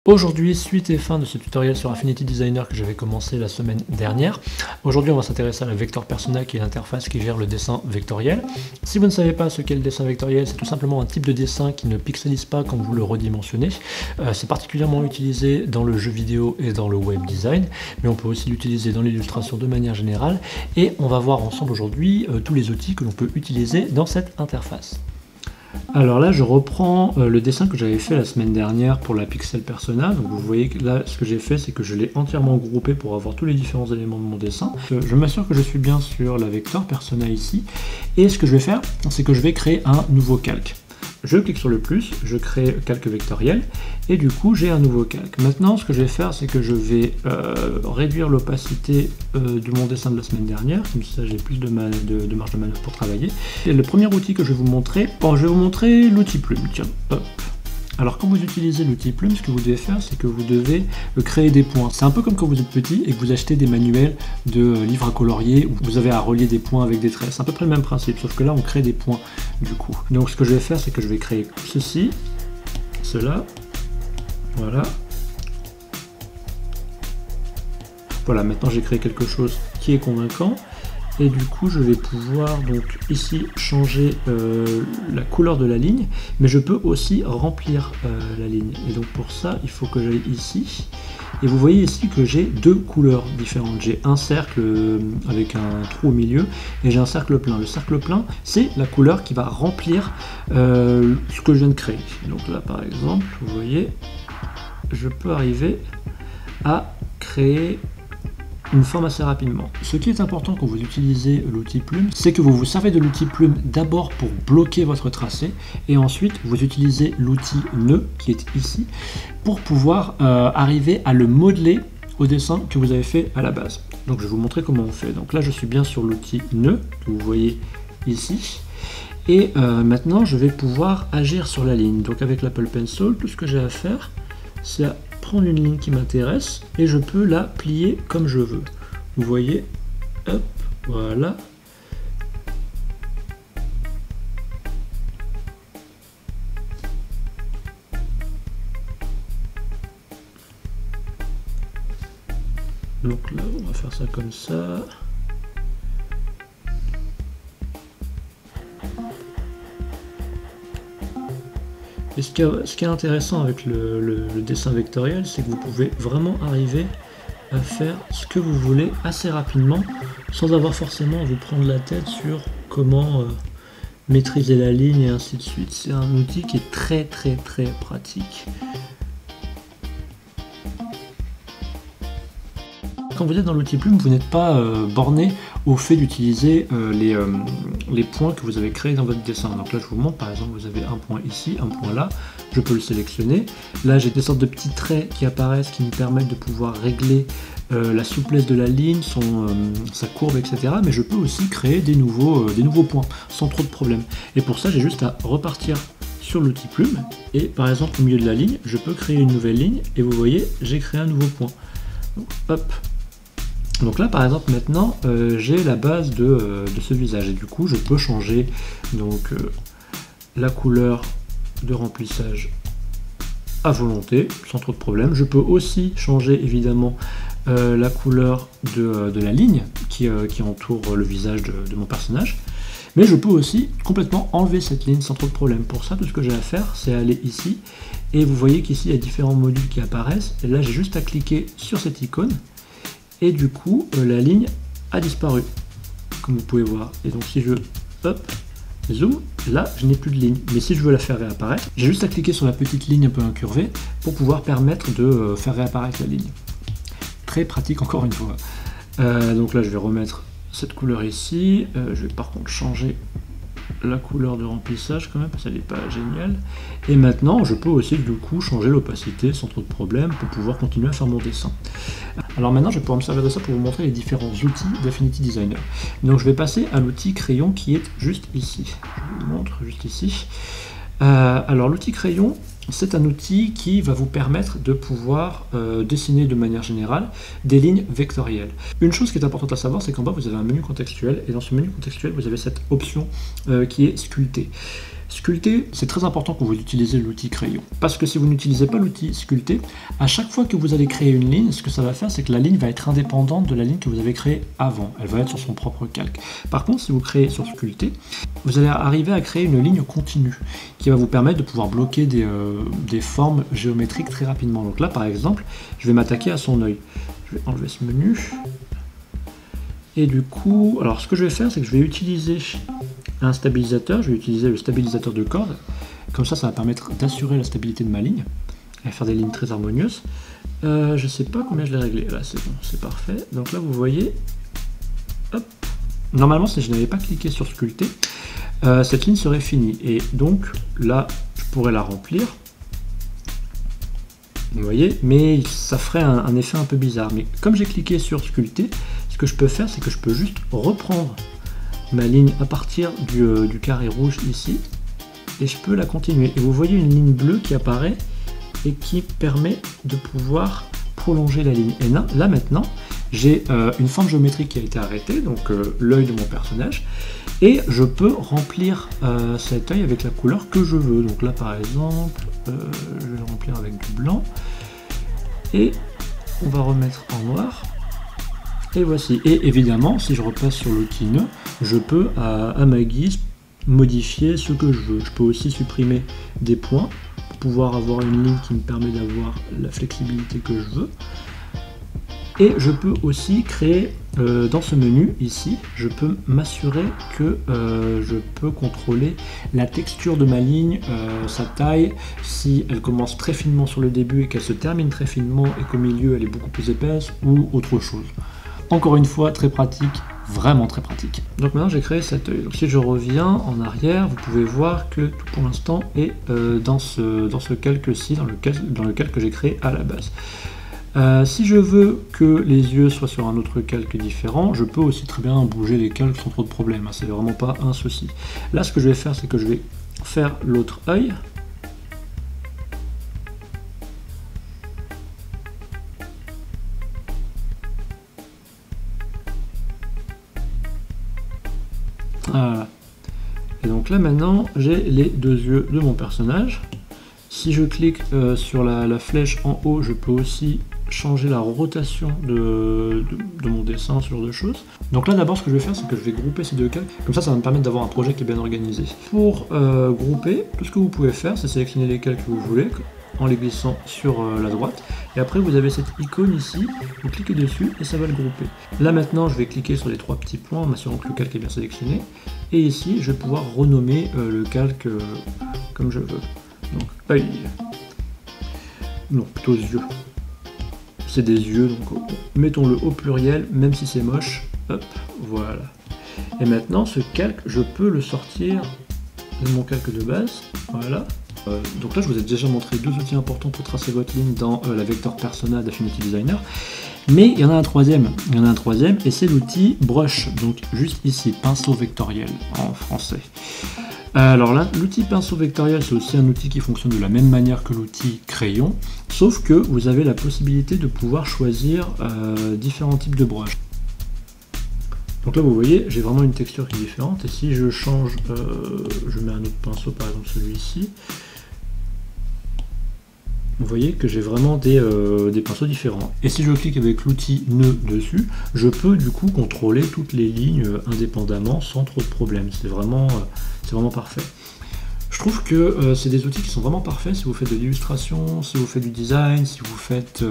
Aujourd'hui, suite et fin de ce tutoriel sur Affinity Designer que j'avais commencé la semaine dernière. Aujourd'hui, on va s'intéresser à la Vector Persona qui est l'interface qui gère le dessin vectoriel. Si vous ne savez pas ce qu'est le dessin vectoriel, c'est tout simplement un type de dessin qui ne pixelise pas quand vous le redimensionnez. C'est particulièrement utilisé dans le jeu vidéo et dans le web design, mais on peut aussi l'utiliser dans l'illustration de manière générale. Et on va voir ensemble aujourd'hui tous les outils que l'on peut utiliser dans cette interface. Alors là, je reprends le dessin que j'avais fait la semaine dernière pour la Pixel Persona. Donc vous voyez que là, ce que j'ai fait, c'est que je l'ai entièrement groupé pour avoir tous les différents éléments de mon dessin. Je m'assure que je suis bien sur la Vector Persona ici. Et ce que je vais faire, c'est que je vais créer un nouveau calque. Je clique sur le plus, je crée calque vectoriel, et du coup j'ai un nouveau calque. Maintenant, ce que je vais faire, c'est que je vais réduire l'opacité de mon dessin de la semaine dernière, comme ça j'ai plus de marge de manœuvre pour travailler. Et le premier outil que je vais vous montrer, je vais vous montrer l'outil plume. Tiens, hop. Alors quand vous utilisez l'outil plume, ce que vous devez faire, c'est que vous devez créer des points. C'est un peu comme quand vous êtes petit et que vous achetez des manuels de livres à colorier où vous avez à relier des points avec des traits. C'est à peu près le même principe, sauf que là on crée des points du coup. Donc ce que je vais faire, c'est que je vais créer ceci, cela, voilà. Voilà, maintenant j'ai créé quelque chose qui est convaincant. Et du coup, je vais pouvoir donc ici changer la couleur de la ligne, mais je peux aussi remplir la ligne. Et donc pour ça, il faut que j'aille ici. Et vous voyez ici que j'ai deux couleurs différentes. J'ai un cercle avec un trou au milieu et j'ai un cercle plein. Le cercle plein, c'est la couleur qui va remplir ce que je viens de créer. Donc là, par exemple, vous voyez, je peux arriver à créer une forme assez rapidement. Ce qui est important quand vous utilisez l'outil plume, c'est que vous vous servez de l'outil plume d'abord pour bloquer votre tracé, et ensuite vous utilisez l'outil nœud qui est ici pour pouvoir arriver à le modeler au dessin que vous avez fait à la base. Donc je vais vous montrer comment on fait. Donc là je suis bien sur l'outil nœud que vous voyez ici. Et maintenant je vais pouvoir agir sur la ligne. Donc avec l'Apple Pencil, tout ce que j'ai à faire, c'est prendre une ligne qui m'intéresse et je peux la plier comme je veux. Vous voyez, hop, voilà. Donc là, on va faire ça comme ça. Et ce qui est intéressant avec le dessin vectoriel, c'est que vous pouvez vraiment arriver à faire ce que vous voulez assez rapidement, sans avoir forcément à vous prendre la tête sur comment maîtriser la ligne et ainsi de suite. C'est un outil qui est très pratique. Quand vous êtes dans l'outil plume, vous n'êtes pas borné au fait d'utiliser les points que vous avez créés dans votre dessin. Donc là, je vous montre, par exemple, vous avez un point ici, un point là, je peux le sélectionner. Là, j'ai des sortes de petits traits qui apparaissent qui me permettent de pouvoir régler la souplesse de la ligne, sa courbe, etc. Mais je peux aussi créer des nouveaux points sans trop de problèmes. Et pour ça, j'ai juste à repartir sur l'outil plume et par exemple, au milieu de la ligne, je peux créer une nouvelle ligne et vous voyez, j'ai créé un nouveau point. Donc, hop. Donc là par exemple maintenant j'ai la base de ce visage et du coup je peux changer donc la couleur de remplissage à volonté sans trop de problème. Je peux aussi changer évidemment la couleur de la ligne qui entoure le visage de mon personnage, mais je peux aussi complètement enlever cette ligne sans trop de problème. Pour ça, tout ce que j'ai à faire, c'est aller ici et vous voyez qu'ici il y a différents modules qui apparaissent et là j'ai juste à cliquer sur cette icône. Et du coup, la ligne a disparu, comme vous pouvez voir. Et donc si je zoom, là, je n'ai plus de ligne. Mais si je veux la faire réapparaître, j'ai juste à cliquer sur la petite ligne un peu incurvée pour pouvoir permettre de faire réapparaître la ligne. Très pratique encore une fois. Donc là, je vais remettre cette couleur ici. Je vais par contre changer la couleur de remplissage quand même, parce qu'elle n'est pas géniale. Et maintenant, je peux aussi du coup changer l'opacité sans trop de problème pour pouvoir continuer à faire mon dessin. Alors maintenant, je vais pouvoir me servir de ça pour vous montrer les différents outils d'Affinity Designer. Donc je vais passer à l'outil crayon qui est juste ici. Je vous montre juste ici. Alors l'outil crayon, c'est un outil qui va vous permettre de pouvoir dessiner de manière générale des lignes vectorielles. Une chose qui est importante à savoir, c'est qu'en bas vous avez un menu contextuel, et dans ce menu contextuel vous avez cette option qui est sculpter. Sculpter, c'est très important quand vous utilisez l'outil crayon. Parce que si vous n'utilisez pas l'outil sculpter, à chaque fois que vous allez créer une ligne, ce que ça va faire, c'est que la ligne va être indépendante de la ligne que vous avez créée avant. Elle va être sur son propre calque. Par contre, si vous créez sur sculpter, vous allez arriver à créer une ligne continue qui va vous permettre de pouvoir bloquer des formes géométriques très rapidement. Donc là, par exemple, je vais m'attaquer à son œil. Je vais enlever ce menu. Et du coup, alors ce que je vais faire, c'est que je vais utiliser un stabilisateur, je vais utiliser le stabilisateur de corde, comme ça va permettre d'assurer la stabilité de ma ligne, et faire des lignes très harmonieuses. Je sais pas combien je l'ai réglé, là c'est bon, c'est parfait. Donc là vous voyez, hop, normalement si je n'avais pas cliqué sur sculpter, cette ligne serait finie, et donc là je pourrais la remplir, vous voyez, mais ça ferait un effet un peu bizarre. Mais comme j'ai cliqué sur sculpter, ce que je peux faire, c'est que je peux juste reprendre ma ligne à partir du carré rouge ici, et je peux la continuer. Et vous voyez une ligne bleue qui apparaît et qui permet de pouvoir prolonger la ligne. Et là maintenant, j'ai une forme géométrique qui a été arrêtée, donc l'œil de mon personnage, et je peux remplir cet œil avec la couleur que je veux. Donc là par exemple, je vais le remplir avec du blanc, et on va remettre en noir. Et voici. Et évidemment, si je repasse sur l'outil nœud, je peux à ma guise modifier ce que je veux. Je peux aussi supprimer des points pour pouvoir avoir une ligne qui me permet d'avoir la flexibilité que je veux. Et je peux aussi créer dans ce menu ici, je peux m'assurer que je peux contrôler la texture de ma ligne, sa taille, si elle commence très finement sur le début et qu'elle se termine très finement et qu'au milieu elle est beaucoup plus épaisse ou autre chose. Encore une fois, très pratique, vraiment très pratique. Donc maintenant j'ai créé cet œil. Donc si je reviens en arrière, vous pouvez voir que tout pour l'instant est dans ce calque-ci, dans le calque que j'ai créé à la base. Si je veux que les yeux soient sur un autre calque différent, je peux aussi très bien bouger les calques sans trop de problème, hein, c'est vraiment pas un souci. Là ce que je vais faire, c'est que je vais faire l'autre œil. Voilà. Et donc là maintenant j'ai les deux yeux de mon personnage. Si je clique sur la flèche en haut, je peux aussi changer la rotation de mon dessin, ce genre de choses. Donc là d'abord ce que je vais faire, c'est que je vais grouper ces deux calques, comme ça va me permettre d'avoir un projet qui est bien organisé. Pour grouper, tout ce que vous pouvez faire, c'est sélectionner les calques que vous voulez, en les glissant sur la droite, et après vous avez cette icône ici, vous cliquez dessus et ça va le grouper. Là maintenant je vais cliquer sur les trois petits points en m'assurant que le calque est bien sélectionné, et ici je vais pouvoir renommer le calque comme je veux. Donc œil, non plutôt yeux, c'est des yeux, donc mettons-le au pluriel même si c'est moche, hop, voilà. Et maintenant ce calque je peux le sortir de mon calque de base, voilà. Donc là je vous ai déjà montré deux outils importants pour tracer votre ligne dans la Vector Persona d'Affinity Designer, mais il y en a un troisième, et c'est l'outil brush, donc juste ici, pinceau vectoriel en français. Alors là, l'outil pinceau vectoriel, c'est aussi un outil qui fonctionne de la même manière que l'outil crayon, sauf que vous avez la possibilité de pouvoir choisir différents types de brush. Donc là vous voyez, j'ai vraiment une texture qui est différente, et si je change, je mets un autre pinceau, par exemple celui-ci, vous voyez que j'ai vraiment des pinceaux différents. Et si je clique avec l'outil nœud dessus, je peux du coup contrôler toutes les lignes indépendamment sans trop de problèmes. C'est vraiment parfait. Je trouve que c'est des outils qui sont vraiment parfaits si vous faites de l'illustration, si vous faites du design, si vous faites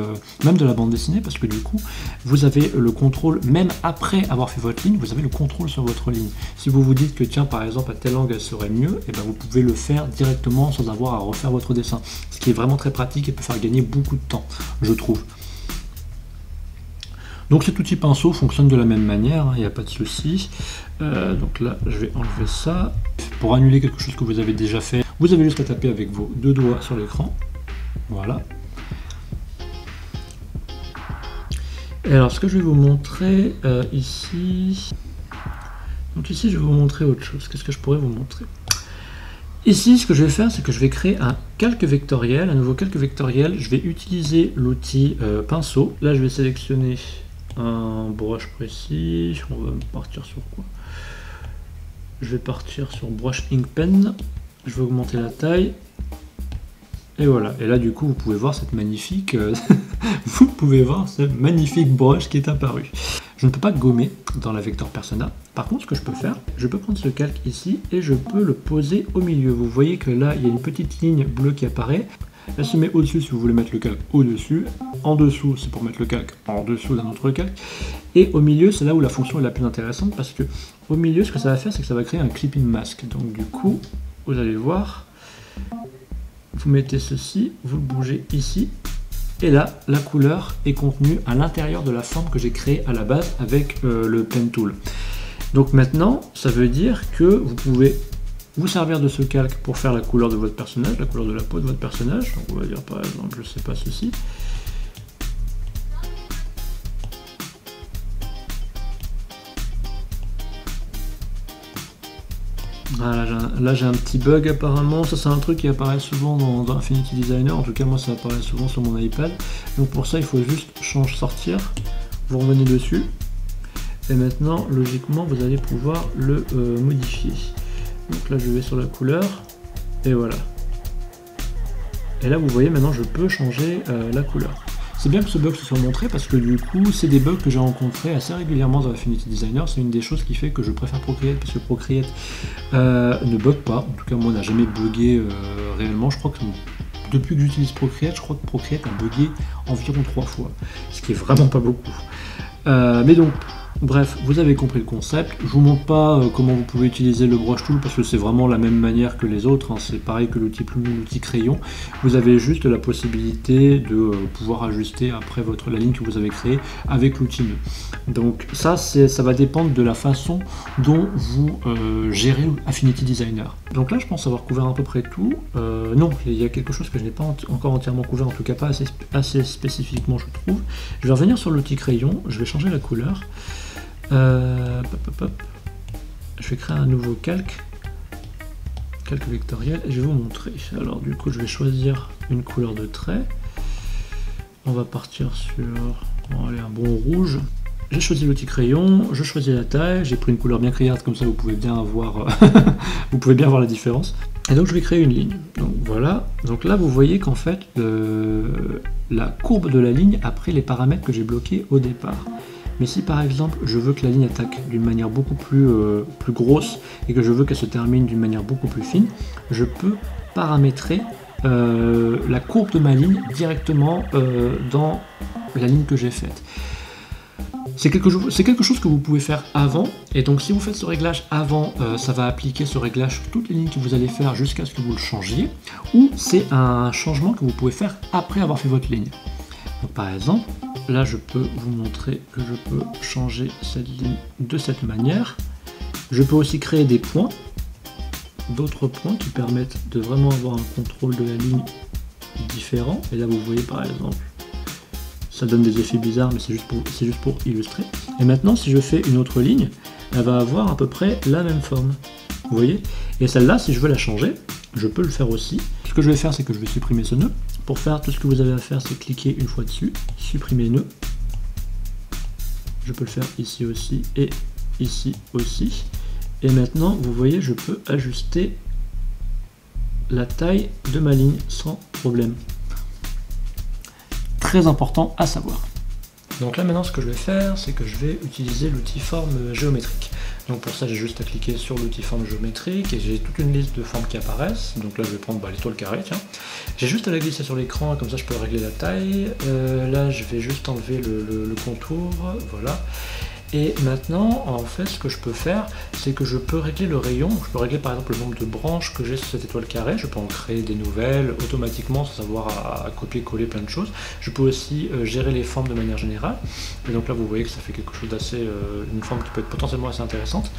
même de la bande dessinée, parce que du coup, vous avez le contrôle, même après avoir fait votre ligne, vous avez le contrôle sur votre ligne. Si vous vous dites que tiens, par exemple, à telle angle elle serait mieux, et ben vous pouvez le faire directement sans avoir à refaire votre dessin. Ce qui est vraiment très pratique et peut faire gagner beaucoup de temps, je trouve. Donc cet outil pinceau fonctionne de la même manière, il n'y a pas de souci. Donc là, je vais enlever ça. Pour annuler quelque chose que vous avez déjà fait, vous avez juste à taper avec vos deux doigts sur l'écran. Voilà. Et alors ce que je vais vous montrer ici... Donc ici, je vais vous montrer autre chose. Qu'est-ce que je pourrais vous montrer? Ici, ce que je vais faire, c'est que je vais créer un calque vectoriel, un nouveau calque vectoriel. Je vais utiliser l'outil pinceau. Là, je vais sélectionner un brush précis. On va partir sur quoi? Je vais partir sur Brush Ink Pen. Je vais augmenter la taille. Et voilà. Et là, du coup, vous pouvez voir cette magnifique, vous pouvez voir ce magnifique brush qui est apparu. Je ne peux pas gommer dans la Vector Persona. Par contre, ce que je peux faire, je peux prendre ce calque ici et je peux le poser au milieu. Vous voyez que là, il y a une petite ligne bleue qui apparaît. Elle se met au-dessus si vous voulez mettre le calque au-dessus. En dessous, c'est pour mettre le calque en dessous d'un autre calque. Et au milieu, c'est là où la fonction est la plus intéressante parce que au milieu, ce que ça va faire, c'est que ça va créer un clipping mask. Donc du coup, vous allez voir, vous mettez ceci, vous le bougez ici. Et là, la couleur est contenue à l'intérieur de la forme que j'ai créée à la base avec le Pen Tool. Donc maintenant, ça veut dire que vous pouvez vous servir de ce calque pour faire la couleur de votre personnage, la couleur de la peau de votre personnage. Donc on va dire par exemple, je sais pas, ceci. Voilà, là j'ai un petit bug apparemment, ça c'est un truc qui apparaît souvent dans Affinity Designer, en tout cas moi ça apparaît souvent sur mon iPad. Donc pour ça il faut juste sortir, vous revenez dessus, et maintenant logiquement vous allez pouvoir le modifier. Donc là je vais sur la couleur, et voilà. Et là vous voyez maintenant je peux changer la couleur. C'est bien que ce bug se soit montré parce que du coup c'est des bugs que j'ai rencontrés assez régulièrement dans Affinity Designer. C'est une des choses qui fait que je préfère Procreate parce que Procreate ne bug pas. En tout cas moi n'a jamais bugué réellement. Je crois que depuis que j'utilise Procreate, je crois que Procreate a bugué environ 3 fois. Ce qui est vraiment pas beaucoup. Mais donc bref, vous avez compris le concept. Je vous montre pas comment vous pouvez utiliser le brush tool parce que c'est vraiment la même manière que les autres, hein. C'est pareil que l'outil plume, l'outil crayon. Vous avez juste la possibilité de pouvoir ajuster après la ligne que vous avez créée avec l'outil nœud. Donc ça va dépendre de la façon dont vous gérez Affinity Designer. Donc là je pense avoir couvert à peu près tout. Non, il y a quelque chose que je n'ai pas encore entièrement couvert, en tout cas pas assez spécifiquement je trouve. Je vais revenir sur l'outil crayon, je vais changer la couleur. Je vais créer un nouveau calque vectoriel et je vais vous montrer. Alors du coup je vais choisir une couleur de trait. On va partir sur un bon rouge. J'ai choisi l'outil crayon, je choisis la taille, j'ai pris une couleur bien criarde comme ça vous pouvez bien voir vous pouvez bien voir la différence. Et donc je vais créer une ligne. Donc voilà. Donc là vous voyez qu'en fait la courbe de la ligne a pris les paramètres que j'ai bloqués au départ. Mais si par exemple je veux que la ligne attaque d'une manière beaucoup plus grosse et que je veux qu'elle se termine d'une manière beaucoup plus fine, je peux paramétrer la courbe de ma ligne directement dans la ligne que j'ai faite. C'est quelque chose que vous pouvez faire avant, et donc si vous faites ce réglage avant, ça va appliquer ce réglage sur toutes les lignes que vous allez faire jusqu'à ce que vous le changiez, ou c'est un changement que vous pouvez faire après avoir fait votre ligne. Donc, par exemple, là je peux vous montrer que je peux changer cette ligne de cette manière. Je peux aussi créer des points, d'autres points qui permettent de vraiment avoir un contrôle de la ligne différent. Et là vous voyez par exemple, ça donne des effets bizarres mais c'est juste pour illustrer. Et maintenant si je fais une autre ligne, elle va avoir à peu près la même forme. Vous voyez? Et celle-là, si je veux la changer, je peux le faire aussi. Ce que je vais faire, c'est que je vais supprimer ce nœud. Pour faire, tout ce que vous avez à faire, c'est cliquer une fois dessus, supprimer nœud. Je peux le faire ici aussi et ici aussi. Et maintenant, vous voyez, je peux ajuster la taille de ma ligne sans problème. Très important à savoir. Donc là maintenant ce que je vais faire, c'est que je vais utiliser l'outil forme géométrique. Donc pour ça j'ai juste à cliquer sur l'outil forme géométrique et j'ai toute une liste de formes qui apparaissent. Donc là je vais prendre l'étoile carrée, tiens. J'ai juste à la glisser sur l'écran, comme ça je peux régler la taille. Là je vais juste enlever le contour, voilà. Et maintenant, en fait, ce que je peux faire, c'est que je peux régler le rayon. Je peux régler par exemple le nombre de branches que j'ai sur cette étoile carrée. Je peux en créer des nouvelles automatiquement sans avoir à copier-coller plein de choses. Je peux aussi gérer les formes de manière générale. Et donc là, vous voyez que ça fait quelque chose d'assez... une forme qui peut être potentiellement assez intéressante.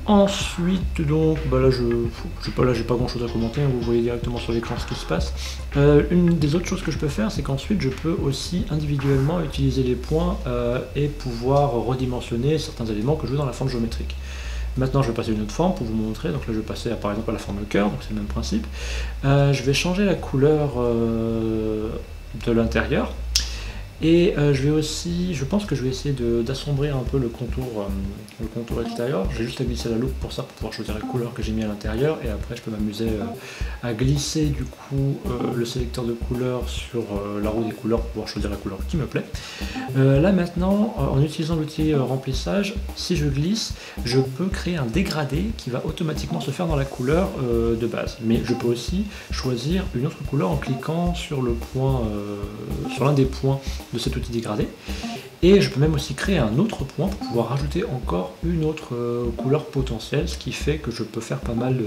Ensuite, donc, là, j'ai pas grand chose à commenter, hein, vous voyez directement sur l'écran ce qui se passe. Une des autres choses que je peux faire, c'est qu'ensuite, je peux aussi individuellement utiliser les points et pouvoir redimensionner certains éléments que je veux dans la forme géométrique. Maintenant, je vais passer à une autre forme pour vous montrer. Donc là, je vais passer par exemple à la forme cœur, donc c'est le même principe. Je vais changer la couleur de l'intérieur. Et je pense que je vais essayer d'assombrir un peu le contour extérieur. J'ai juste à glisser la loupe pour ça, pour pouvoir choisir la couleur que j'ai mis à l'intérieur, et après je peux m'amuser à glisser du coup le sélecteur de couleurs sur la roue des couleurs pour pouvoir choisir la couleur qui me plaît. Là maintenant, en utilisant l'outil remplissage, si je glisse, je peux créer un dégradé qui va automatiquement se faire dans la couleur de base. Mais je peux aussi choisir une autre couleur en cliquant sur le point, sur l'un des points de cet outil dégradé. Et je peux même aussi créer un autre point pour pouvoir rajouter encore une autre couleur potentielle, ce qui fait que je peux faire pas mal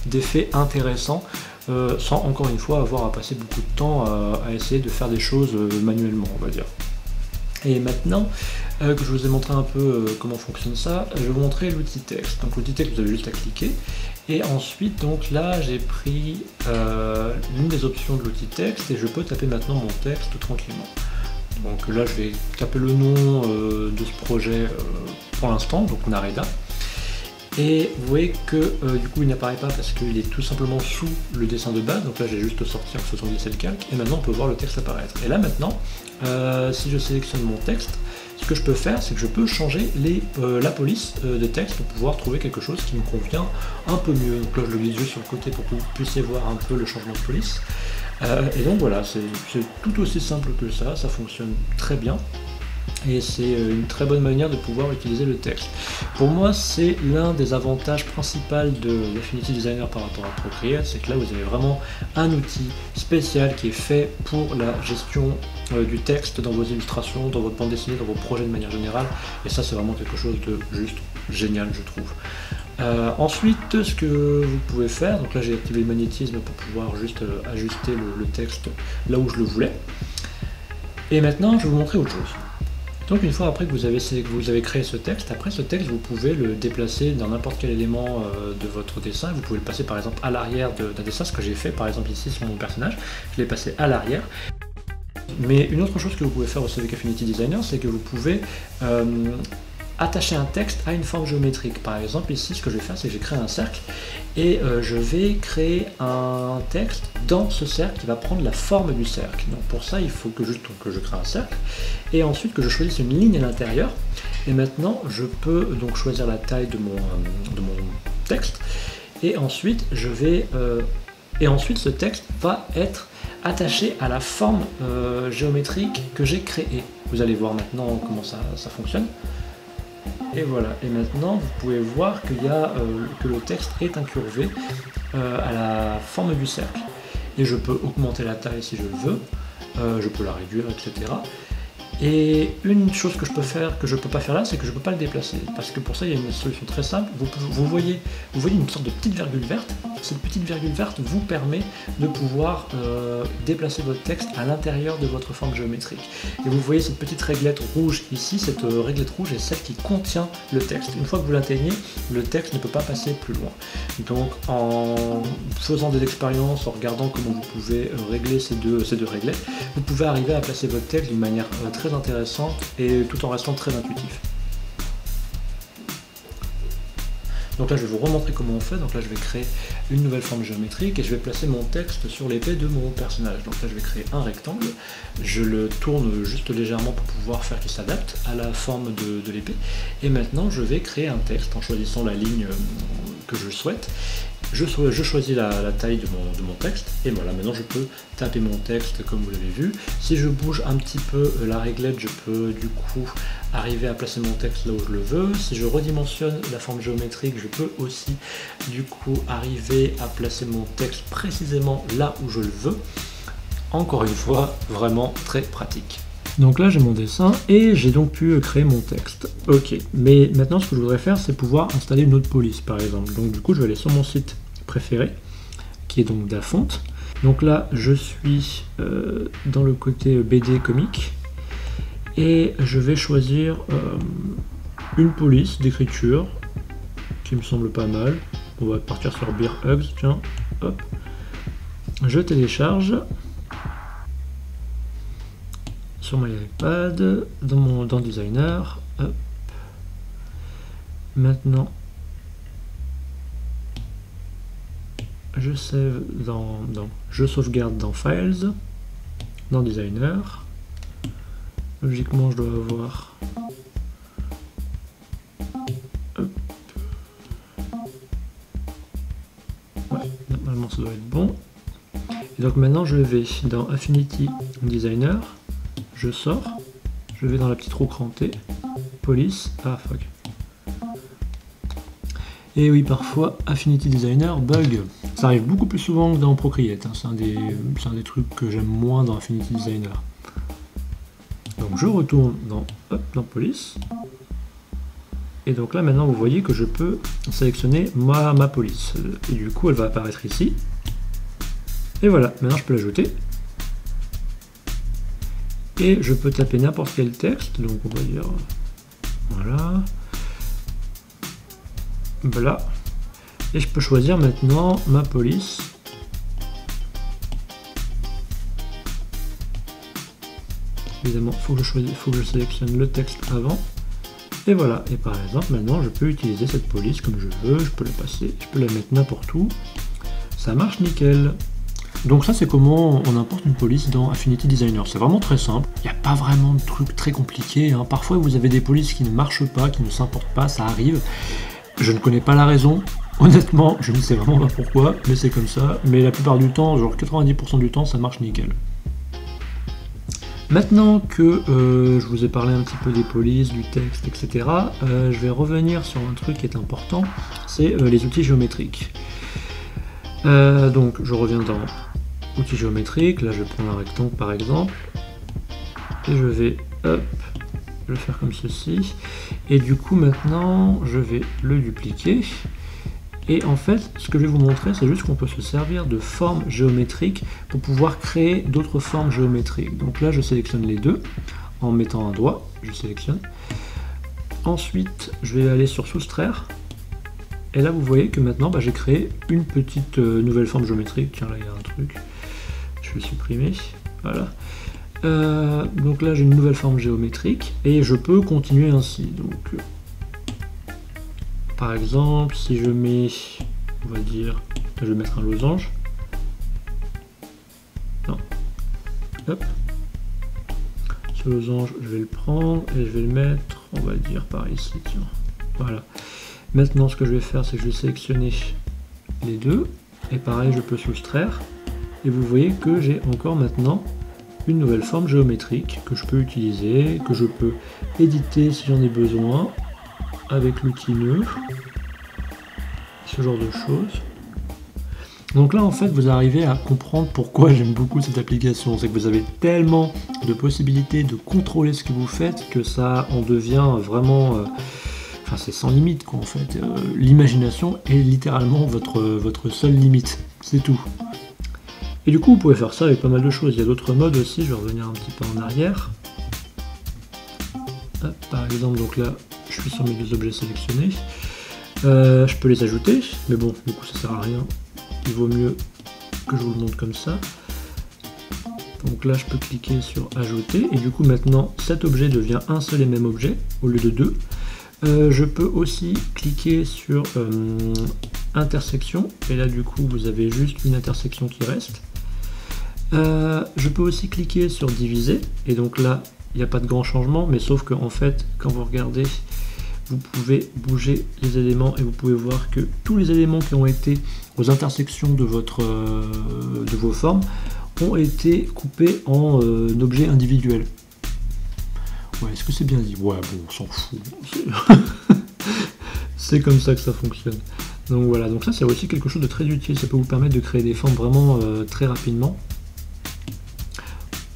d'effets intéressants sans encore une fois avoir à passer beaucoup de temps à essayer de faire des choses manuellement, on va dire. Et maintenant que je vous ai montré un peu comment fonctionne ça, je vais vous montrer l'outil texte. Donc l'outil texte, vous avez juste à cliquer. Et ensuite, donc là, j'ai pris l'une des options de l'outil texte et je peux taper maintenant mon texte tranquillement. Donc là, je vais taper le nom de ce projet pour l'instant, donc Nareda. Et vous voyez que du coup il n'apparaît pas parce qu'il est tout simplement sous le dessin de base. Donc là j'ai juste sorti en faisant glisser le calque et maintenant on peut voir le texte apparaître. Et là maintenant, si je sélectionne mon texte, ce que je peux faire c'est que je peux changer la police de texte pour pouvoir trouver quelque chose qui me convient un peu mieux. Donc là je le glisse juste sur le côté pour que vous puissiez voir un peu le changement de police. Et donc voilà, c'est tout aussi simple que ça fonctionne très bien. Et c'est une très bonne manière de pouvoir utiliser le texte. Pour moi, c'est l'un des avantages principaux de Affinity Designer par rapport à Procreate, c'est que là, vous avez vraiment un outil spécial qui est fait pour la gestion du texte dans vos illustrations, dans votre bande dessinée, dans vos projets de manière générale. Et ça, c'est vraiment quelque chose de juste génial, je trouve. Ensuite, ce que vous pouvez faire, donc là j'ai activé le magnétisme pour pouvoir juste ajuster le texte là où je le voulais. Et maintenant, je vais vous montrer autre chose. Donc une fois après que vous avez créé ce texte, après ce texte vous pouvez le déplacer dans n'importe quel élément de votre dessin. Vous pouvez le passer par exemple à l'arrière d'un dessin, ce que j'ai fait par exemple ici sur mon personnage, je l'ai passé à l'arrière. Mais une autre chose que vous pouvez faire aussi avec Affinity Designer, c'est que vous pouvez attacher un texte à une forme géométrique. Par exemple ici ce que je vais faire c'est que j'ai créé un cercle et je vais créer un texte dans ce cercle qui va prendre la forme du cercle. Donc pour ça il faut que je crée un cercle et ensuite que je choisisse une ligne à l'intérieur. Et maintenant je peux donc choisir la taille de mon texte et ensuite ce texte va être attaché à la forme géométrique que j'ai créée. Vous allez voir maintenant comment ça fonctionne. Et voilà, et maintenant vous pouvez voir que le texte est incurvé à la forme du cercle. Et je peux augmenter la taille si je le veux, je peux la réduire, etc. Et une chose que je peux faire, que je ne peux pas faire là, c'est que je ne peux pas le déplacer. Parce que pour ça, il y a une solution très simple. Vous voyez une sorte de petite virgule verte. Cette petite virgule verte vous permet de pouvoir déplacer votre texte à l'intérieur de votre forme géométrique. Et vous voyez cette petite réglette rouge ici, cette réglette rouge est celle qui contient le texte. Une fois que vous l'atteignez, le texte ne peut pas passer plus loin. Donc en faisant des expériences, en regardant comment vous pouvez régler ces deux réglettes, vous pouvez arriver à placer votre texte d'une manière très intéressante et tout en restant très intuitif. Donc là je vais vous remontrer comment on fait. Donc là je vais créer une nouvelle forme géométrique et je vais placer mon texte sur l'épée de mon personnage. Donc là je vais créer un rectangle, je le tourne juste légèrement pour pouvoir faire qu'il s'adapte à la forme de l'épée. Et maintenant je vais créer un texte en choisissant la ligne que je souhaite. Je choisis la taille de mon texte et voilà, maintenant je peux taper mon texte comme vous l'avez vu. Si je bouge un petit peu la réglette, je peux du coup arriver à placer mon texte là où je le veux. Si je redimensionne la forme géométrique, je peux aussi du coup arriver à placer mon texte précisément là où je le veux. Encore une fois, vraiment très pratique. Donc là j'ai mon dessin et j'ai donc pu créer mon texte. Ok, mais maintenant ce que je voudrais faire c'est pouvoir installer une autre police par exemple. Donc du coup je vais aller sur mon site préféré qui est donc Dafont. Donc là je suis dans le côté BD comique et je vais choisir une police d'écriture qui me semble pas mal. On va partir sur Beer Hugs, tiens, hop. Je télécharge sur mon iPad, dans Designer, hop. Maintenant je sauvegarde dans Files, dans Designer, Logiquement, je dois avoir... Hop. Ouais, normalement, ça doit être bon. Et donc maintenant, je vais dans Affinity Designer, je sors, je vais dans la petite roue crantée, Police, ah fuck. Et oui, parfois, Affinity Designer bug. Ça arrive beaucoup plus souvent que dans Procreate, hein. C'est un des trucs que j'aime moins dans Affinity Designer. Donc je retourne dans Police. Et donc là, maintenant, vous voyez que je peux sélectionner ma police. Et du coup, elle va apparaître ici. Et voilà, maintenant je peux l'ajouter. Et je peux taper n'importe quel texte. Donc on va dire... Voilà. Voilà. Et je peux choisir maintenant ma police. Évidemment, il faut que je sélectionne le texte avant. Et voilà. Et par exemple, maintenant, je peux utiliser cette police comme je veux. Je peux la passer, je peux la mettre n'importe où. Ça marche nickel. Donc ça, c'est comment on importe une police dans Affinity Designer. C'est vraiment très simple. Il n'y a pas vraiment de trucs très compliqués, hein. Parfois, vous avez des polices qui ne marchent pas, qui ne s'importent pas, ça arrive. Je ne connais pas la raison. Honnêtement, je ne sais vraiment pas pourquoi, mais c'est comme ça. Mais la plupart du temps, genre 90% du temps, ça marche nickel. Maintenant que je vous ai parlé un petit peu des polices, du texte, etc., je vais revenir sur un truc qui est important, c'est les outils géométriques. Donc je reviens dans outils géométriques, là je vais prendre un rectangle par exemple, et je vais le faire comme ceci, et du coup maintenant je vais le dupliquer, et en fait ce que je vais vous montrer c'est juste qu'on peut se servir de formes géométriques pour pouvoir créer d'autres formes géométriques. Donc là je sélectionne les deux, en mettant un doigt, je sélectionne, ensuite je vais aller sur soustraire. Et là vous voyez que maintenant j'ai créé une petite nouvelle forme géométrique. Tiens, là il y a un truc, je vais supprimer, voilà. Donc là j'ai une nouvelle forme géométrique et je peux continuer ainsi. Donc par exemple si je mets, on va dire, je vais mettre un losange, non, hop, ce losange je vais le prendre et je vais le mettre, on va dire par ici, tiens, voilà. Maintenant, ce que je vais faire, c'est que je vais sélectionner les deux, et pareil, je peux soustraire, et vous voyez que j'ai encore maintenant une nouvelle forme géométrique que je peux utiliser, que je peux éditer si j'en ai besoin, avec l'outil nœud, ce genre de choses. Donc là, en fait, vous arrivez à comprendre pourquoi j'aime beaucoup cette application. C'est que vous avez tellement de possibilités de contrôler ce que vous faites, que ça en devient vraiment... Enfin, c'est sans limite, quoi, en fait. L'imagination est littéralement votre seule limite. C'est tout. Et du coup, vous pouvez faire ça avec pas mal de choses. Il y a d'autres modes aussi. Je vais revenir un petit peu en arrière. Hop, par exemple, donc là, je suis sur mes deux objets sélectionnés. Je peux les ajouter, mais bon, du coup, ça sert à rien. Il vaut mieux que je vous le montre comme ça. Donc là, je peux cliquer sur ajouter. Et du coup, maintenant, cet objet devient un seul et même objet, au lieu de deux. Je peux aussi cliquer sur intersection, et là du coup vous avez juste une intersection qui reste. Je peux aussi cliquer sur diviser, et donc là il n'y a pas de grand changement, mais sauf que en fait quand vous regardez, vous pouvez bouger les éléments et vous pouvez voir que tous les éléments qui ont été aux intersections de vos formes ont été coupés en objets individuels. Ouais, est-ce que c'est bien dit? Ouais, bon, on s'en fout. C'est comme ça que ça fonctionne. Donc voilà, donc ça c'est aussi quelque chose de très utile. Ça peut vous permettre de créer des formes vraiment très rapidement,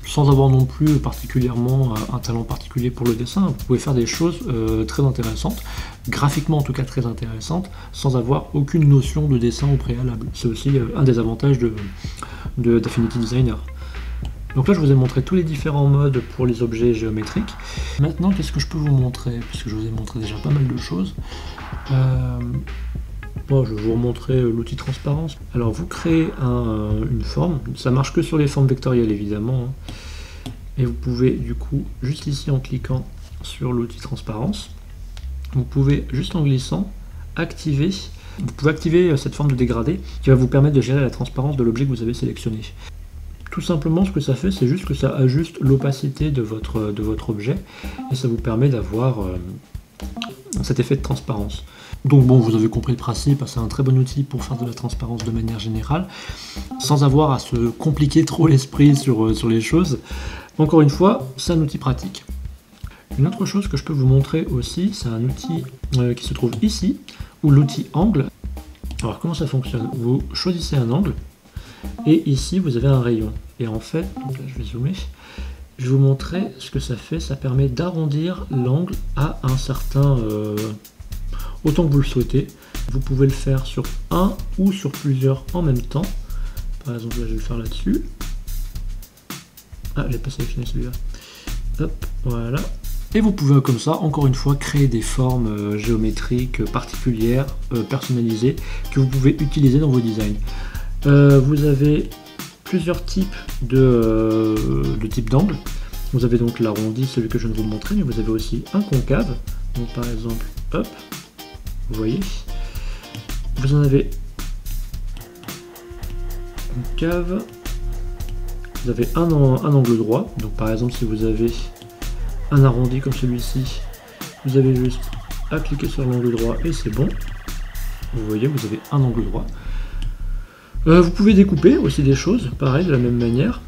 sans avoir non plus particulièrement un talent particulier pour le dessin. Vous pouvez faire des choses très intéressantes, graphiquement en tout cas très intéressantes, sans avoir aucune notion de dessin au préalable. C'est aussi un des avantages d'Affinity Designer. Donc là, je vous ai montré tous les différents modes pour les objets géométriques. Maintenant, qu'est-ce que je peux vous montrer? Puisque je vous ai montré déjà pas mal de choses. Bon, je vais vous remontrer l'outil transparence. Alors, vous créez une forme. Ça marche que sur les formes vectorielles, évidemment. Hein. Et vous pouvez, du coup, juste ici, en cliquant sur l'outil transparence, vous pouvez, juste en glissant, activer... Vous pouvez activer cette forme de dégradé qui va vous permettre de gérer la transparence de l'objet que vous avez sélectionné. Tout simplement, ce que ça fait, c'est juste que ça ajuste l'opacité de votre objet et ça vous permet d'avoir cet effet de transparence. Donc bon, vous avez compris le principe, c'est un très bon outil pour faire de la transparence de manière générale, sans avoir à se compliquer trop l'esprit sur les choses. Encore une fois, c'est un outil pratique. Une autre chose que je peux vous montrer aussi, c'est un outil qui se trouve ici, ou l'outil angle. Alors comment ça fonctionne? Vous choisissez un angle, et ici vous avez un rayon. Et en fait, donc là je vais zoomer, je vais vous montrer ce que ça fait. Ça permet d'arrondir l'angle à un certain... autant que vous le souhaitez. Vous pouvez le faire sur un ou sur plusieurs en même temps. Par exemple, là je vais le faire là-dessus. Ah, je n'ai pas sélectionné celui-là. Hop, voilà. Et vous pouvez comme ça, encore une fois, créer des formes géométriques particulières, personnalisées, que vous pouvez utiliser dans vos designs. Vous avez plusieurs types de types d'angles. Vous avez donc l'arrondi, celui que je viens de vous montrer, mais vous avez aussi un concave. Donc par exemple, hop, vous voyez. Vous en avez concave. Vous avez un angle droit. Donc par exemple, si vous avez un arrondi comme celui-ci, vous avez juste à cliquer sur l'angle droit et c'est bon. Vous voyez, vous avez un angle droit. Vous pouvez découper aussi des choses, pareil, de la même manière.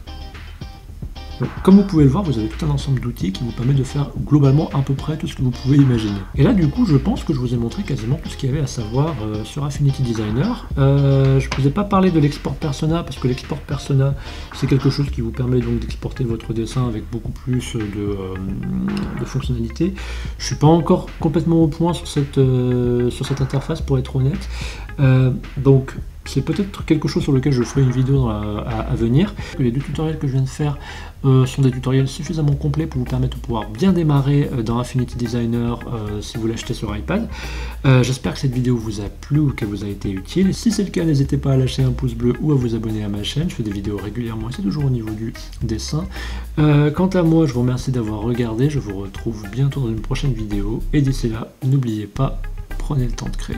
Donc, comme vous pouvez le voir, vous avez tout un ensemble d'outils qui vous permet de faire globalement à peu près tout ce que vous pouvez imaginer. Et là, du coup, je pense que je vous ai montré quasiment tout ce qu'il y avait à savoir sur Affinity Designer. Je ne vous ai pas parlé de l'export persona, parce que l'export persona, c'est quelque chose qui vous permet donc d'exporter votre dessin avec beaucoup plus de fonctionnalités. Je ne suis pas encore complètement au point sur cette interface, pour être honnête. Donc, c'est peut-être quelque chose sur lequel je ferai une vidéo à venir. Les deux tutoriels que je viens de faire sont des tutoriels suffisamment complets pour vous permettre de pouvoir bien démarrer dans Affinity Designer si vous l'achetez sur iPad. J'espère que cette vidéo vous a plu ou qu'elle vous a été utile. Si c'est le cas, n'hésitez pas à lâcher un pouce bleu ou à vous abonner à ma chaîne. Je fais des vidéos régulièrement et c'est toujours au niveau du dessin. Quant à moi, je vous remercie d'avoir regardé. Je vous retrouve bientôt dans une prochaine vidéo. Et d'ici là, n'oubliez pas, prenez le temps de créer.